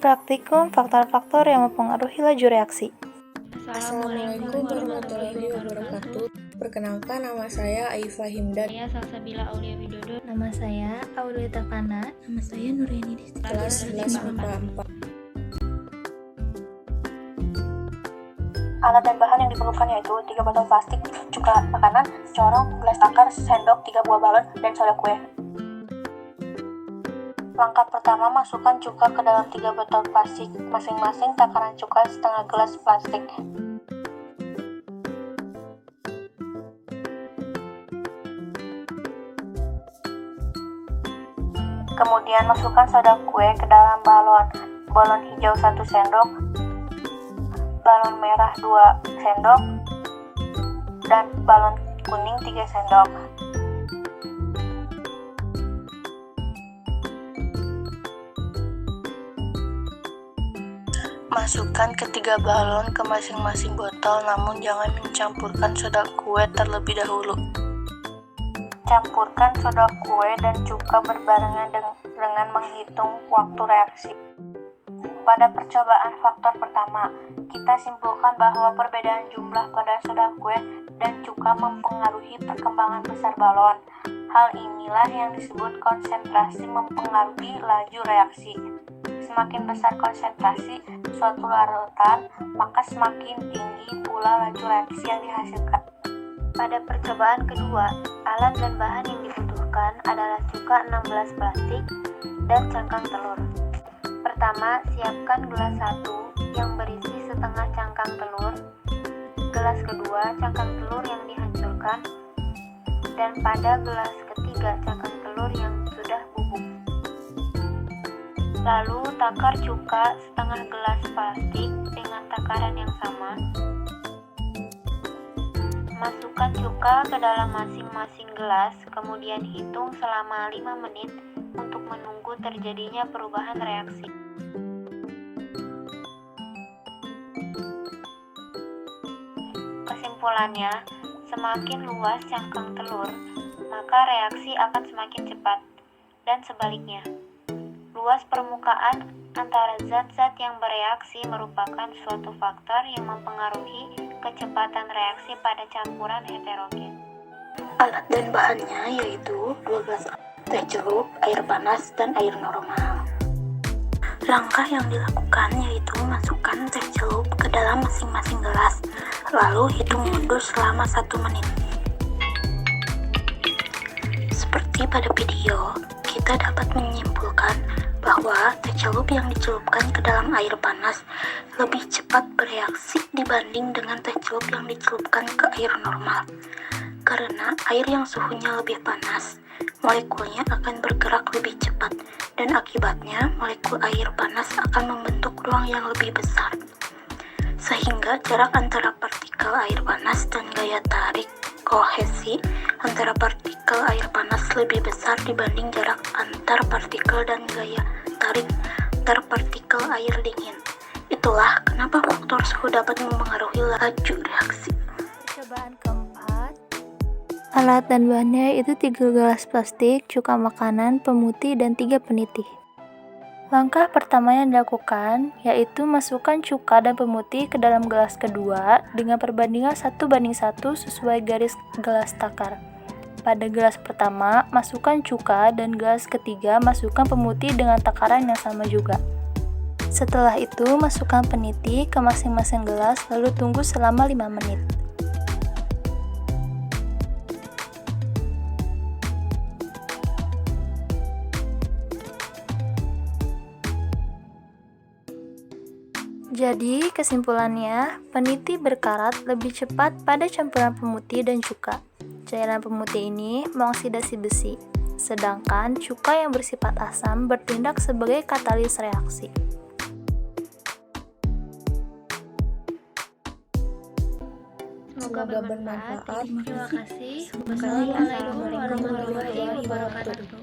Praktikum faktor-faktor yang mempengaruhi laju reaksi. Assalamualaikum warahmatullahi wabarakatuh. Perkenalkan, nama saya Aifa Himdan. Saya Salsabila Aulia Widodo. Nama saya Audrita Kana. Nama saya Nuraini Desti. Kelas 11 MIPA 4. Alat dan bahan yang diperlukan yaitu 3 botol plastik, cuka makanan, corong, gelas takar, sendok, 3 buah balon, dan soda kue. Langkah pertama, masukkan cuka ke dalam 3 botol plastik, masing-masing takaran cuka setengah gelas plastik. Kemudian masukkan soda kue ke dalam balon. Balon hijau 1 sendok, balon merah 2 sendok, dan balon kuning 3 sendok. Masukkan ketiga balon ke masing-masing botol, namun jangan mencampurkan soda kue terlebih dahulu. Campurkan soda kue dan cuka berbarengan dengan menghitung waktu reaksi. Pada percobaan faktor pertama, kita simpulkan bahwa perbedaan jumlah pada soda kue dan cuka mempengaruhi perkembangan besar balon. Hal inilah yang disebut konsentrasi mempengaruhi laju reaksi. Semakin besar konsentrasi suatu larutan, maka semakin tinggi pula laju reaksi yang dihasilkan. Pada percobaan kedua, alat dan bahan yang dibutuhkan adalah cuka 16 plastik dan cangkang telur. Pertama, siapkan gelas 1 yang berisi setengah cangkang telur, gelas kedua cangkang telur yang dihancurkan, dan pada gelas ketiga cangkang telur yang sudah bubuk. Lalu takar cuka setengah gelas plastik dengan takaran yang sama. Masukkan cuka ke dalam masing-masing gelas, kemudian hitung selama 5 menit untuk menunggu terjadinya perubahan reaksi. Kesimpulannya, semakin luas cangkang telur, maka reaksi akan semakin cepat, dan sebaliknya. Luas permukaan antara zat-zat yang bereaksi merupakan suatu faktor yang mempengaruhi kecepatan reaksi pada campuran heterogen. Alat dan bahannya yaitu 2 gelas teh celup, air panas, dan air normal. Langkah yang dilakukan yaitu masukkan teh celup ke dalam masing-masing gelas, lalu hitung mundur selama 1 menit. Seperti pada video, kita dapat menyimpulkan bahwa teh celup yang dicelupkan ke dalam air panas lebih cepat bereaksi dibanding dengan teh celup yang dicelupkan ke air normal. Karena air yang suhunya lebih panas, molekulnya akan bergerak lebih cepat, dan akibatnya molekul air panas akan membentuk ruang yang lebih besar. Sehingga jarak antara partikel air panas dan gaya tarik kohesi antara partikel air panas lebih besar dibanding jarak antar partikel dan gaya tarik antar partikel air dingin. Itulah kenapa faktor suhu dapat mempengaruhi laju reaksi. Percobaan keempat, alat dan bahannya itu 3 gelas plastik, cuka makanan, pemutih, dan 3 penitih. Langkah pertama yang dilakukan yaitu masukkan cuka dan pemutih ke dalam gelas kedua dengan perbandingan 1:1 sesuai garis gelas takar. Pada gelas pertama, masukkan cuka, dan gelas ketiga masukkan pemutih dengan takaran yang sama juga. Setelah itu, masukkan penitih ke masing-masing gelas lalu tunggu selama 5 menit. Jadi, kesimpulannya, penitih berkarat lebih cepat pada campuran pemutih dan cuka. Cairan pemutih ini mengoksidasi besi, sedangkan cuka yang bersifat asam bertindak sebagai katalis reaksi. Semoga bermanfaat. Terima kasih. Wassalamualaikum warahmatullahi wabarakatuh.